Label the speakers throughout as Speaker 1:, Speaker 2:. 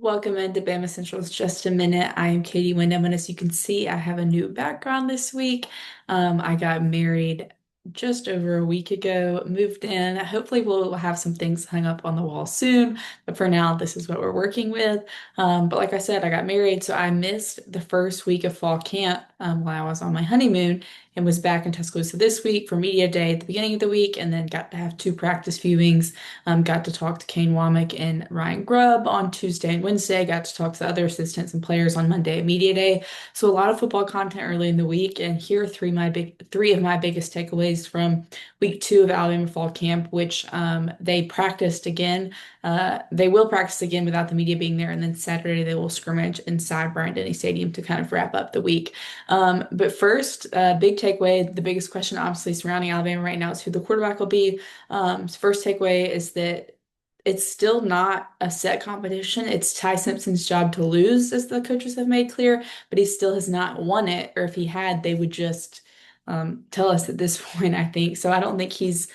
Speaker 1: Welcome into Bama Central's Just a Minute. I am Katie Windham, and as you can see, I have a new background this week. I got married just over a week ago, moved in. Hopefully, we'll have some things hung up on the wall soon, but for now, this is what we're working with. But like I said, I got married, so I missed the first week of fall camp while I was on my honeymoon and was back in Tuscaloosa this week for media day at the beginning of the week, and then got to have two practice viewings. Got to talk to Kane Womack and Ryan Grubb on Tuesday and Wednesday. Got to talk to the other assistants and players on Monday at media day. So a lot of football content early in the week. And here are three of my biggest takeaways from week two of Alabama fall camp, which they practiced again. They will practice again without the media being there, and then Saturday they will scrimmage inside Bryant-Denny Stadium to kind of wrap up the week. But first, big takeaway, the biggest question obviously surrounding Alabama right now is who the quarterback will be. First takeaway is that it's still not a set competition. It's Ty Simpson's job to lose, as the coaches have made clear, but he still has not won it. Or if he had, they would just tell us at this point, I think. So I don't think he's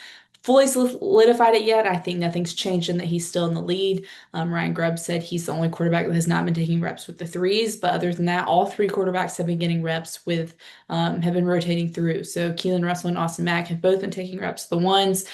Speaker 1: fully solidified it yet. I think nothing's changed in that he's still in the lead. Ryan Grubb said he's the only quarterback that has not been taking reps with the threes, but other than that, all three quarterbacks have been getting reps with, have been rotating through. So Keelan Russell and Austin Mack have both been taking reps with the ones.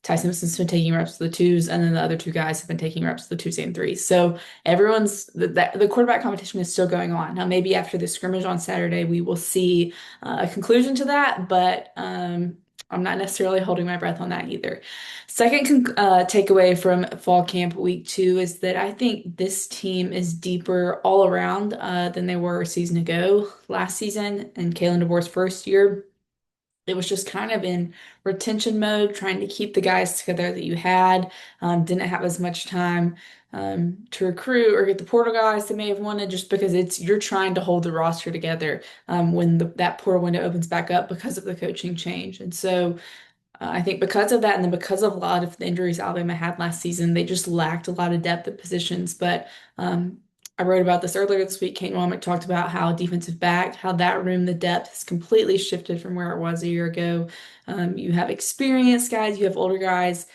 Speaker 1: Ty Simpson's been taking reps to the twos, and then the other two guys have been taking reps to the twos and threes. So the quarterback competition is still going on. Now, maybe after the scrimmage on Saturday, we will see a conclusion to that, but I'm not necessarily holding my breath on that either. Second takeaway from fall camp week two is that I think this team is deeper all around than they were a season ago. Last season, in Kalen DeBoer's first year, it was just kind of in retention mode, trying to keep the guys together that you had. Didn't have as much time to recruit or get the portal guys that may have wanted, just because you're trying to hold the roster together when that portal window opens back up because of the coaching change. And so I think because of that, and then because of a lot of the injuries Alabama had last season, they just lacked a lot of depth at positions. But I wrote about this earlier this week. Kate Womack talked about how defensive back, how that room, the depth has completely shifted from where it was a year ago. You have experienced guys, you have older guys,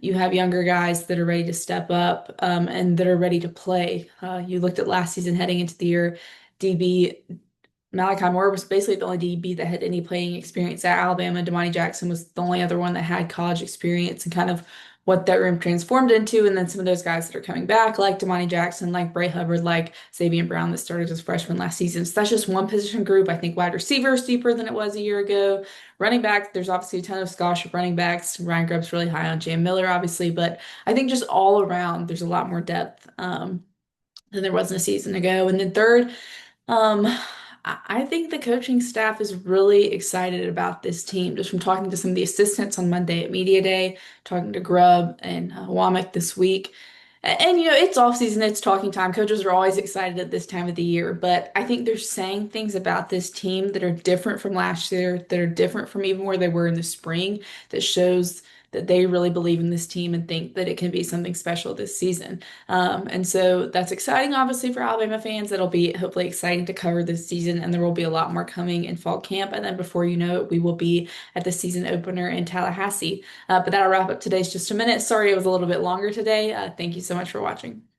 Speaker 1: you have younger guys that are ready to step up and that are ready to play. You looked at last season heading into the year, DB Malachi Moore was basically the only DB that had any playing experience at Alabama. Damani Jackson was the only other one that had college experience and kind of what that room transformed into. And then some of those guys that are coming back, like Damani Jackson, like Bray Hubbard, like Xavier Brown, that started as freshmen last season. So that's just one position group. I think wide receiver is deeper than it was a year ago. Running back, there's obviously a ton of scholarship running backs. Ryan Grubb's really high on Jam Miller, obviously, but I think just all around, there's a lot more depth than there was in a season ago. And then third, um, I think the coaching staff is really excited about this team. Just from talking to some of the assistants on Monday at Media Day, talking to Grubb and Womack this week. And, it's off season, it's talking time. Coaches are always excited at this time of the year, but I think they're saying things about this team that are different from last year, that are different from even where they were in the spring, that shows that they really believe in this team and think that it can be something special this season. And so that's exciting, obviously, for Alabama fans. That'll be hopefully exciting to cover this season, and there will be a lot more coming in fall camp. And then before you know it, we will be at the season opener in Tallahassee. But that'll wrap up today's Just a Minute. Sorry it was a little bit longer today. Thank you so much for watching.